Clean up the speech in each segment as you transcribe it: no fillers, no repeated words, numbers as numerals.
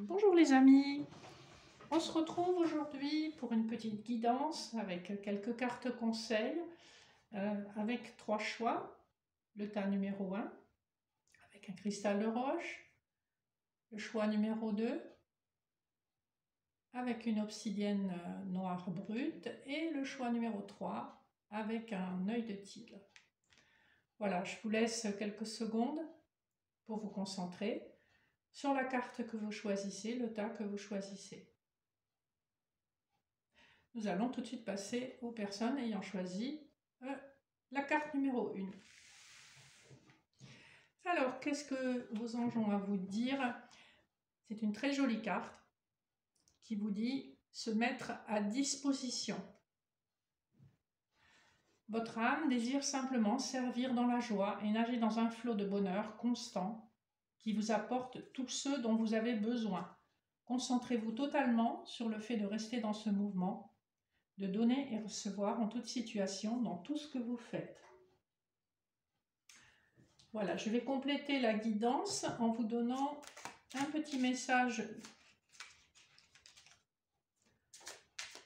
Bonjour les amis, on se retrouve aujourd'hui pour une petite guidance avec quelques cartes conseils, avec 3 choix. Le tas numéro 1 avec un cristal de roche, le choix numéro 2 avec une obsidienne noire brute et le choix numéro 3 avec un œil de tigre. Voilà, je vous laisse quelques secondes pour vous concentrer sur la carte que vous choisissez, le tas que vous choisissez. Nous allons tout de suite passer aux personnes ayant choisi la carte numéro 1. Alors, qu'est-ce que vos anges ont à vous dire? C'est une très jolie carte qui vous dit se mettre à disposition. Votre âme désire simplement servir dans la joie et nager dans un flot de bonheur constant qui vous apporte tout ce dont vous avez besoin. Concentrez-vous totalement sur le fait de rester dans ce mouvement, de donner et recevoir en toute situation, dans tout ce que vous faites. Voilà, je vais compléter la guidance en vous donnant un petit message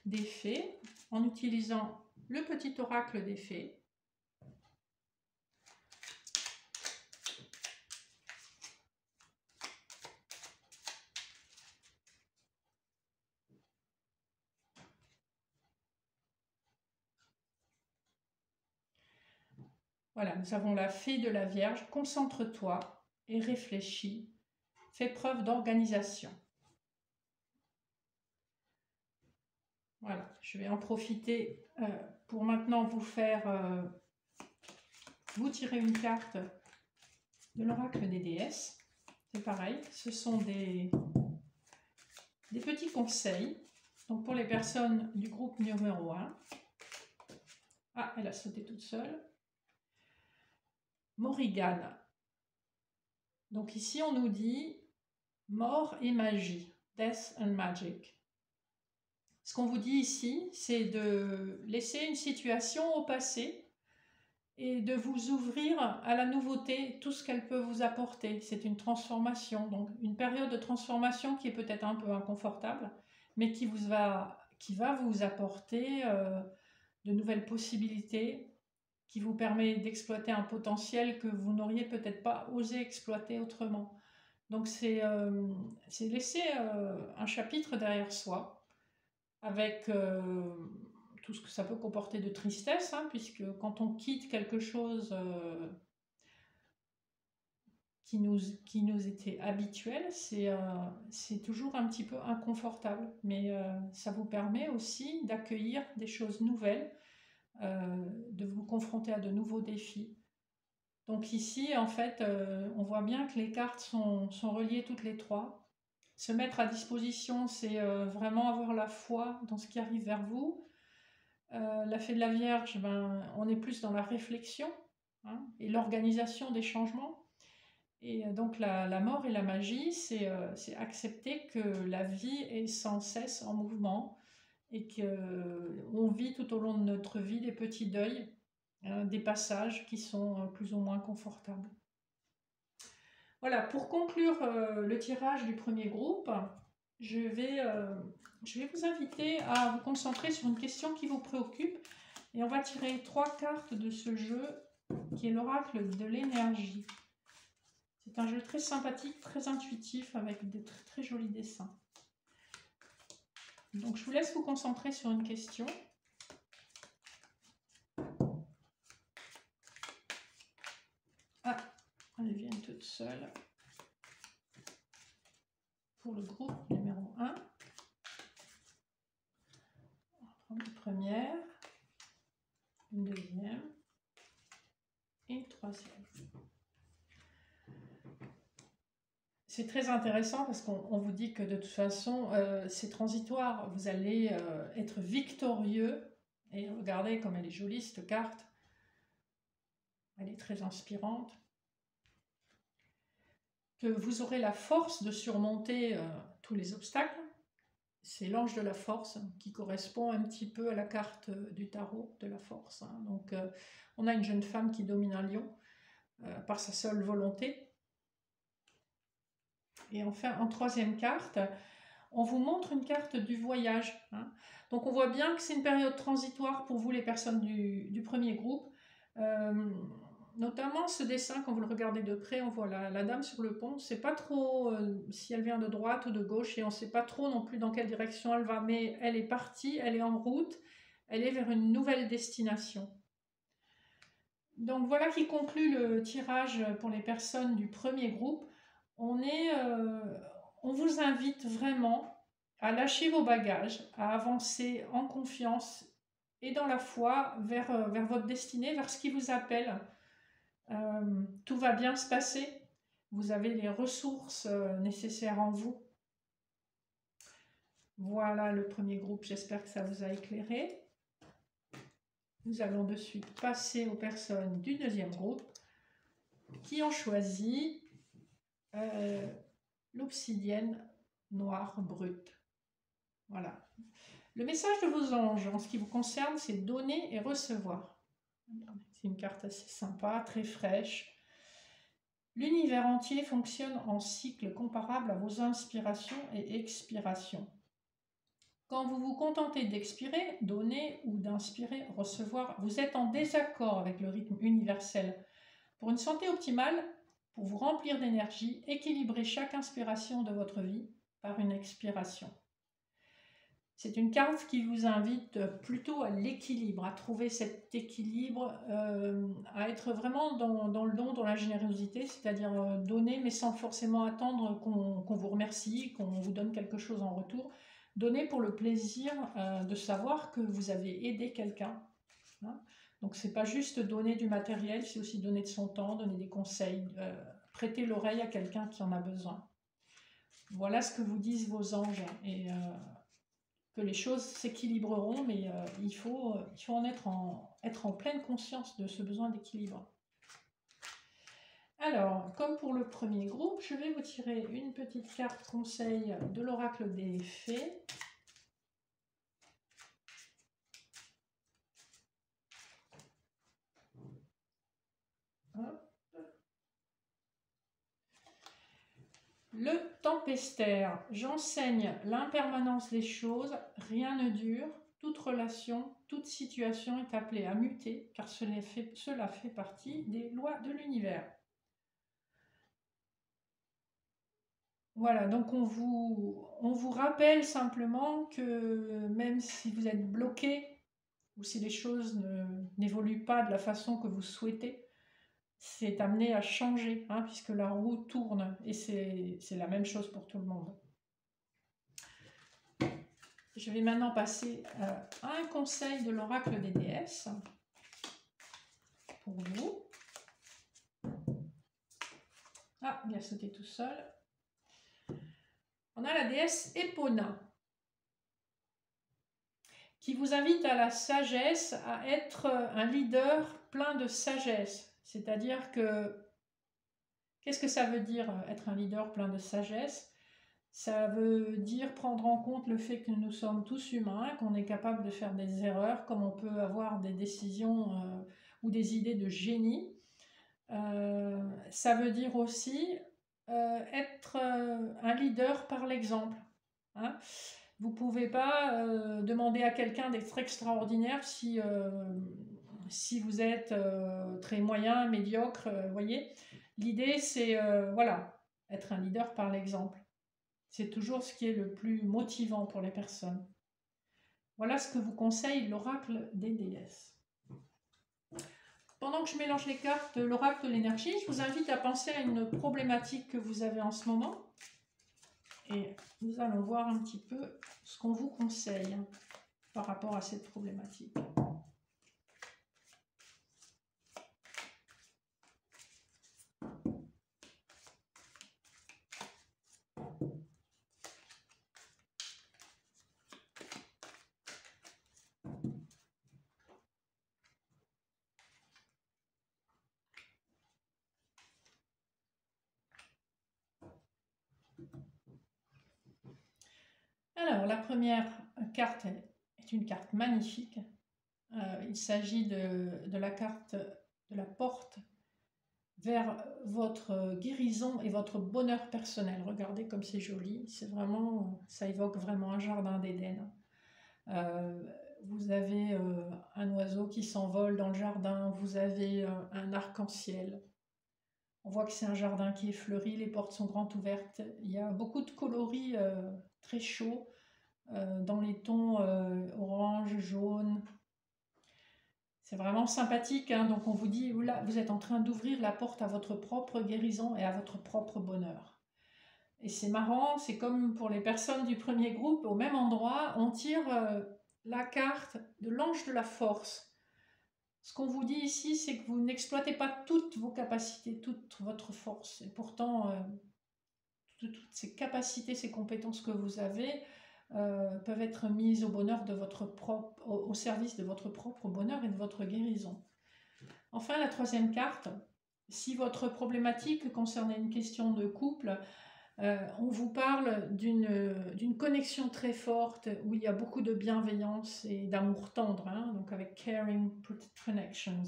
des fées, en utilisant le petit oracle des fées. Voilà, nous avons la fée de la Vierge. Concentre-toi et réfléchis. Fais preuve d'organisation. Voilà, je vais en profiter pour maintenant vous faire vous tirer une carte de l'oracle des déesses. C'est pareil, ce sont des petits conseils. Donc pour les personnes du groupe numéro 1. Ah, elle a sauté toute seule. Morrigan. Donc ici, on nous dit mort et magie, death and magic. Ce qu'on vous dit ici, c'est de laisser une situation au passé et de vous ouvrir à la nouveauté, tout ce qu'elle peut vous apporter. C'est une transformation, donc une période de transformation qui est peut-être un peu inconfortable, mais qui va vous apporter de nouvelles possibilités, qui vous permet d'exploiter un potentiel que vous n'auriez peut-être pas osé exploiter autrement. Donc c'est laisser un chapitre derrière soi, avec tout ce que ça peut comporter de tristesse, hein, puisque quand on quitte quelque chose qui nous était habituel, c'est toujours un petit peu inconfortable, mais ça vous permet aussi d'accueillir des choses nouvelles, de vous confronter à de nouveaux défis. Donc ici, en fait, on voit bien que les cartes sont reliées toutes les trois. Se mettre à disposition, c'est vraiment avoir la foi dans ce qui arrive vers vous. La fée de la Vierge, on est plus dans la réflexion, hein, et l'organisation des changements. Et donc la mort et la magie, c'est accepter que la vie est sans cesse en mouvement et qu'on vit tout au long de notre vie des petits deuils, des passages qui sont plus ou moins confortables. Voilà, pour conclure le tirage du premier groupe, je vais vous inviter à vous concentrer sur une question qui vous préoccupe et on va tirer 3 cartes de ce jeu qui est l'oracle de l'énergie. C'est un jeu très sympathique, très intuitif avec des très, très jolis dessins. Donc je vous laisse vous concentrer sur une question. Ah, elles viennent toutes seules. Pour le groupe numéro 1. On va prendre une première, une deuxième et une troisième. C'est très intéressant parce qu'on vous dit que de toute façon, c'est transitoire. Vous allez être victorieux. Et regardez comme elle est jolie cette carte. Elle est très inspirante. Que vous aurez la force de surmonter tous les obstacles. C'est l'ange de la force qui correspond un petit peu à la carte du tarot de la force. Hein. Donc on a une jeune femme qui domine un lion par sa seule volonté. Et enfin, en troisième carte, on vous montre une carte du voyage. Hein. Donc on voit bien que c'est une période transitoire pour vous, les personnes du premier groupe. Notamment ce dessin, quand vous le regardez de près, on voit la dame sur le pont. On ne sait pas trop si elle vient de droite ou de gauche et on ne sait pas trop non plus dans quelle direction elle va. Mais elle est partie, elle est en route, elle est vers une nouvelle destination. Donc voilà qui conclut le tirage pour les personnes du premier groupe. On vous invite vraiment à lâcher vos bagages, à avancer en confiance et dans la foi vers votre destinée, vers ce qui vous appelle. Tout va bien se passer. Vous avez les ressources nécessaires en vous. Voilà le premier groupe, j'espère que ça vous a éclairé. Nous allons de suite passer aux personnes du deuxième groupe qui ont choisi l'obsidienne noire brute. Voilà. Le message de vos anges en ce qui vous concerne, c'est donner et recevoir. C'est une carte assez sympa, très fraîche. L'univers entier fonctionne en cycle comparable à vos inspirations et expirations. Quand vous vous contentez d'expirer, donner ou d'inspirer, recevoir, vous êtes en désaccord avec le rythme universel. Pour une santé optimale, pour vous remplir d'énergie, équilibrez chaque inspiration de votre vie par une expiration. C'est une carte qui vous invite plutôt à l'équilibre, à trouver cet équilibre, à être vraiment dans le don, dans la générosité, c'est-à-dire donner mais sans forcément attendre qu'on vous remercie, qu'on vous donne quelque chose en retour. Donner pour le plaisir de savoir que vous avez aidé quelqu'un. Hein. Donc c'est pas juste donner du matériel, c'est aussi donner de son temps, donner des conseils, prêter l'oreille à quelqu'un qui en a besoin. Voilà ce que vous disent vos anges. Et que les choses s'équilibreront, mais il faut être en pleine conscience de ce besoin d'équilibre. Alors, comme pour le premier groupe, je vais vous tirer une petite carte conseil de l'oracle des fées. Hop. Le tempestaire. J'enseigne l'impermanence des choses, rien ne dure, toute relation, toute situation est appelée à muter, car cela fait partie des lois de l'univers. Voilà, donc on vous rappelle simplement que même si vous êtes bloqué ou si les choses n'évoluent pas de la façon que vous souhaitez, c'est amené à changer, hein, puisque la roue tourne et c'est la même chose pour tout le monde. Je vais maintenant passer à un conseil de l'oracle des déesses pour vous. Ah, il a sauté tout seul. On a la déesse Epona qui vous invite à la sagesse, à être un leader plein de sagesse. C'est-à-dire que, qu'est-ce que ça veut dire être un leader plein de sagesse? Ça veut dire prendre en compte le fait que nous sommes tous humains, qu'on est capable de faire des erreurs, comme on peut avoir des décisions ou des idées de génie. Ça veut dire aussi être un leader par l'exemple. Hein. Vous ne pouvez pas demander à quelqu'un d'être extraordinaire si vous êtes très moyen, médiocre. Voyez, l'idée c'est voilà, être un leader par l'exemple. C'est toujours ce qui est le plus motivant pour les personnes. Voilà ce que vous conseille l'oracle des déesses. Pendant que je mélange les cartes de l'oracle de l'énergie, je vous invite à penser à une problématique que vous avez en ce moment. Et nous allons voir un petit peu ce qu'on vous conseille par rapport à cette problématique. Alors, la première carte est une carte magnifique. Il s'agit de la carte de la porte vers votre guérison et votre bonheur personnel. Regardez comme c'est joli, c'est vraiment, ça évoque vraiment un jardin d'Éden. Vous avez un oiseau qui s'envole dans le jardin, vous avez un arc-en-ciel. On voit que c'est un jardin qui est fleuri, les portes sont grandes ouvertes. Il y a beaucoup de coloris très chauds dans les tons orange, jaune. C'est vraiment sympathique, hein. Donc on vous dit, oula, vous êtes en train d'ouvrir la porte à votre propre guérison et à votre propre bonheur. Et c'est marrant, c'est comme pour les personnes du premier groupe, au même endroit, on tire la carte de l'ange de la force. Ce qu'on vous dit ici, c'est que vous n'exploitez pas toutes vos capacités, toute votre force. Et pourtant, toutes ces capacités, ces compétences que vous avez peuvent être mises au bonheur de votre propre, au service de votre propre bonheur et de votre guérison. Enfin, la troisième carte, si votre problématique concernait une question de couple, on vous parle d'une connexion très forte où il y a beaucoup de bienveillance et d'amour tendre, hein, donc avec caring connections.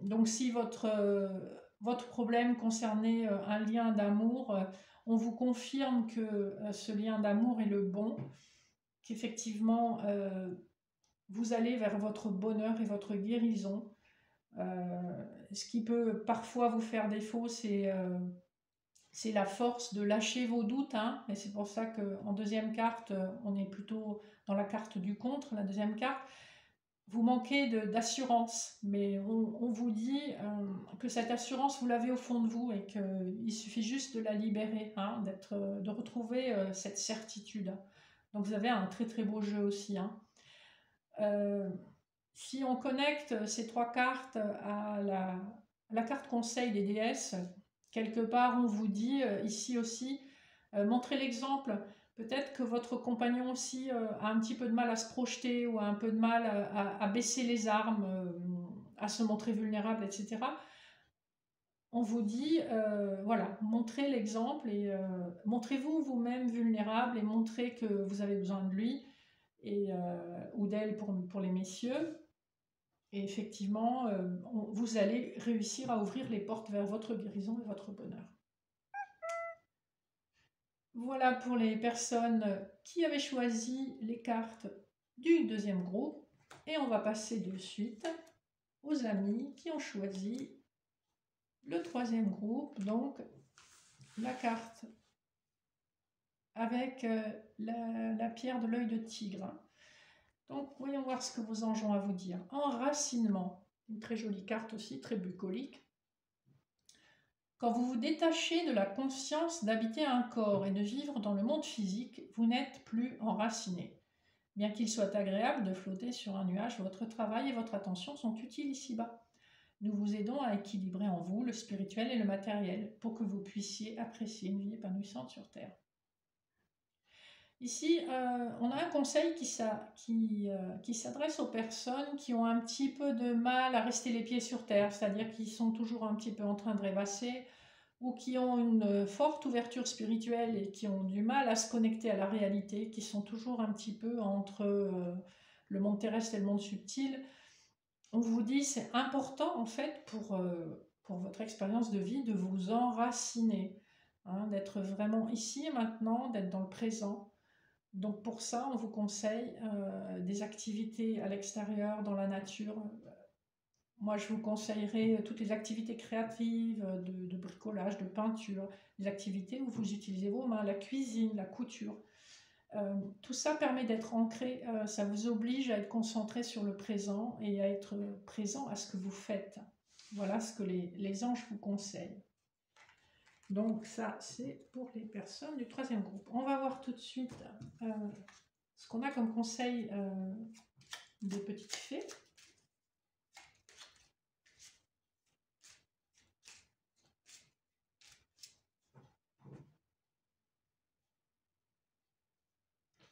Donc si votre problème concernait un lien d'amour, on vous confirme que ce lien d'amour est le bon, qu'effectivement vous allez vers votre bonheur et votre guérison. Ce qui peut parfois vous faire défaut, c'est la force de lâcher vos doutes, hein, et c'est pour ça qu'en deuxième carte, on est plutôt dans la carte du contre, la deuxième carte. Vous manquez d'assurance, mais on vous dit que cette assurance, vous l'avez au fond de vous et qu'il suffit juste de la libérer, hein, de retrouver cette certitude. Donc vous avez un très très beau jeu aussi, hein. Si on connecte ces trois cartes à la carte conseil des déesses, quelque part on vous dit ici aussi, montrez l'exemple. Peut-être que votre compagnon aussi a un petit peu de mal à se projeter ou a un peu de mal à baisser les armes, à se montrer vulnérable, etc. On vous dit, voilà, montrez l'exemple et montrez-vous vous-même vulnérable et montrez que vous avez besoin de lui et, ou d'elle pour les messieurs. Et effectivement, vous allez réussir à ouvrir les portes vers votre guérison et votre bonheur. Voilà pour les personnes qui avaient choisi les cartes du deuxième groupe. Et on va passer de suite aux amis qui ont choisi le troisième groupe. Donc, la carte avec la pierre de l'œil de tigre. Donc, voyons voir ce que vos anges ont à vous dire. Enracinement, une très jolie carte aussi, très bucolique. Quand vous vous détachez de la conscience d'habiter un corps et de vivre dans le monde physique, vous n'êtes plus enraciné. Bien qu'il soit agréable de flotter sur un nuage, votre travail et votre attention sont utiles ici-bas. Nous vous aidons à équilibrer en vous le spirituel et le matériel pour que vous puissiez apprécier une vie épanouissante sur Terre. Ici, on a un conseil qui s'adresse aux personnes qui ont un petit peu de mal à rester les pieds sur terre, c'est-à-dire qui sont toujours un petit peu en train de rêvasser ou qui ont une forte ouverture spirituelle et qui ont du mal à se connecter à la réalité, qui sont toujours un petit peu entre le monde terrestre et le monde subtil. On vous dit c'est important en fait pour votre expérience de vie de vous enraciner, hein, d'être vraiment ici et maintenant, d'être dans le présent. Donc pour ça, on vous conseille des activités à l'extérieur, dans la nature. Moi, je vous conseillerais toutes les activités créatives, de bricolage, de peinture, des activités où vous utilisez vos mains, la cuisine, la couture. Tout ça permet d'être ancré, ça vous oblige à être concentré sur le présent et à être présent à ce que vous faites. Voilà ce que les anges vous conseillent. Donc ça, c'est pour les personnes du troisième groupe. On va voir tout de suite ce qu'on a comme conseil des petites fées.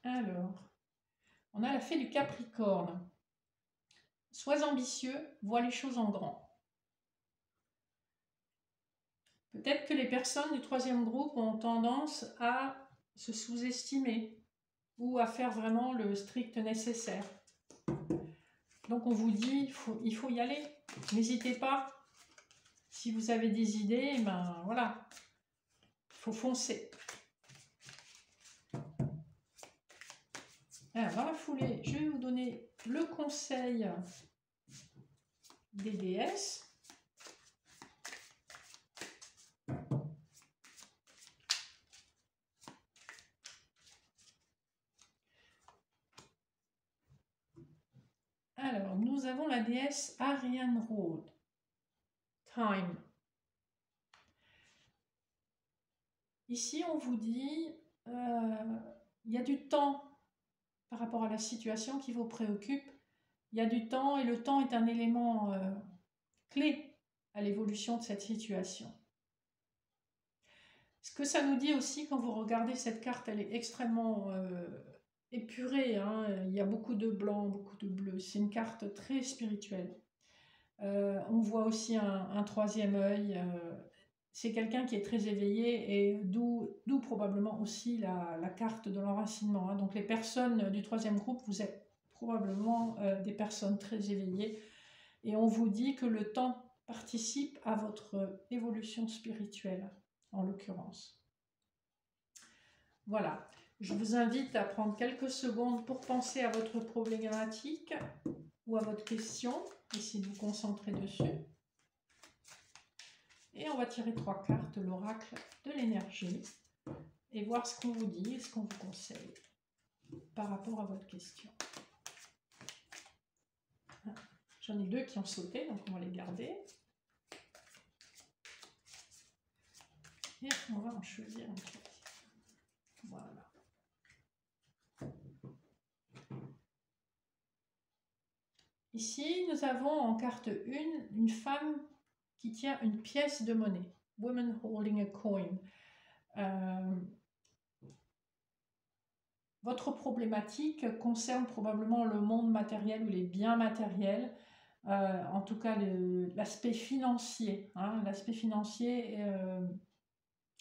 Alors, on a la fée du Capricorne. Sois ambitieux, vois les choses en grand. Peut-être que les personnes du troisième groupe ont tendance à se sous-estimer ou à faire vraiment le strict nécessaire. Donc on vous dit, il faut y aller, n'hésitez pas. Si vous avez des idées, ben voilà, il faut foncer. Alors, dans la foulée, je vais vous donner le conseil des déesses. Alors, nous avons la déesse Ariane Rhode. Time. Ici, on vous dit, il y a du temps par rapport à la situation qui vous préoccupe. Il y a du temps et le temps est un élément clé à l'évolution de cette situation. Ce que ça nous dit aussi, quand vous regardez cette carte, elle est extrêmement épurée, hein. Il y a beaucoup de blanc, beaucoup de bleu. C'est une carte très spirituelle. On voit aussi un troisième œil. C'est quelqu'un qui est très éveillé et d'où probablement aussi la carte de l'enracinement, hein. Donc les personnes du troisième groupe, vous êtes probablement des personnes très éveillées et on vous dit que le temps participe à votre évolution spirituelle, en l'occurrence. Voilà, je vous invite à prendre quelques secondes pour penser à votre problématique ou à votre question, essayez de vous concentrer dessus. Et on va tirer 3 cartes, l'oracle de l'énergie, et voir ce qu'on vous dit et ce qu'on vous conseille par rapport à votre question. J'en ai 2 qui ont sauté, donc on va les garder. Et on va en choisir un troisième. Voilà. Ici, nous avons en carte 1 une femme qui tient une pièce de monnaie. Woman holding a coin. Votre problématique concerne probablement le monde matériel ou les biens matériels, en tout cas l'aspect financier, hein. L'aspect financier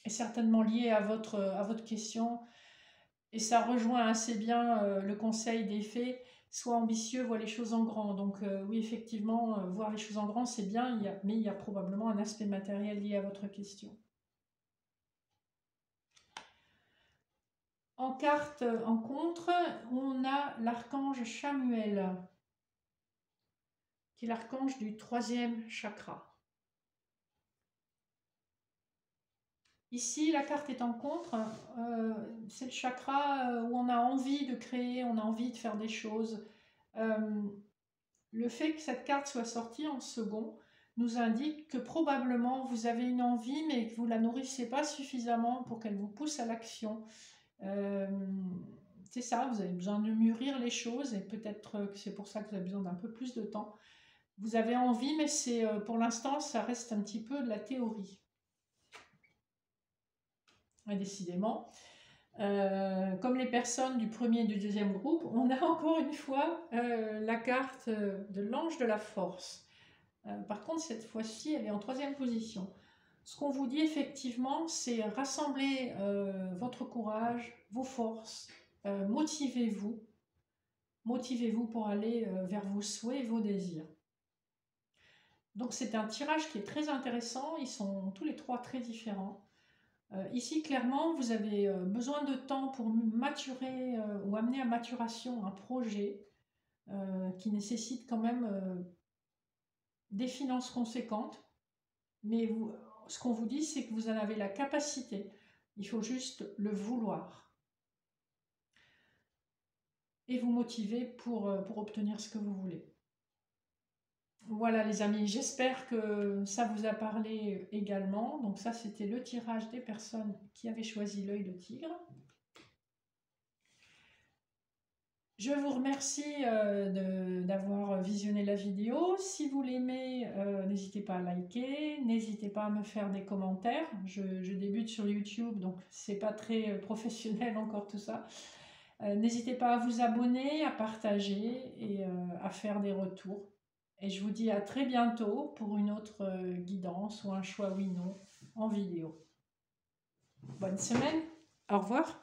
est certainement lié à votre question et ça rejoint assez bien le conseil des fées. Sois ambitieux, vois les choses en grand. Donc oui, effectivement, voir les choses en grand, c'est bien, mais il y a probablement un aspect matériel lié à votre question. En carte en contre, on a l'archange Chamuel, qui est l'archange du 3e chakra. Ici, la carte est en contre, c'est le chakra où on a envie de créer, on a envie de faire des choses. Le fait que cette carte soit sortie en second nous indique que probablement vous avez une envie, mais que vous ne la nourrissez pas suffisamment pour qu'elle vous pousse à l'action. C'est ça, vous avez besoin de mûrir les choses et peut-être que c'est pour ça que vous avez besoin d'un peu plus de temps. Vous avez envie, mais c'est pour l'instant, ça reste un petit peu de la théorie. Et décidément, comme les personnes du premier et du deuxième groupe, on a encore une fois la carte de l'ange de la force. Par contre, cette fois-ci, elle est en 3e position. Ce qu'on vous dit effectivement, c'est rassembler votre courage, vos forces, motivez-vous. Motivez-vous pour aller vers vos souhaits et vos désirs. Donc c'est un tirage qui est très intéressant, ils sont tous les 3 très différents. Ici, clairement, vous avez besoin de temps pour maturer ou amener à maturation un projet qui nécessite quand même des finances conséquentes. Mais ce qu'on vous dit, c'est que vous en avez la capacité. Il faut juste le vouloir. Et vous motiver pour obtenir ce que vous voulez. Voilà les amis, j'espère que ça vous a parlé également. Donc ça, c'était le tirage des personnes qui avaient choisi l'œil de tigre. Je vous remercie d'avoir visionné la vidéo. Si vous l'aimez, n'hésitez pas à liker, n'hésitez pas à me faire des commentaires. Je débute sur YouTube, donc c'est pas très professionnel encore tout ça. N'hésitez pas à vous abonner, à partager et à faire des retours. Et je vous dis à très bientôt pour une autre guidance ou un choix oui/non en vidéo. Bonne semaine, au revoir.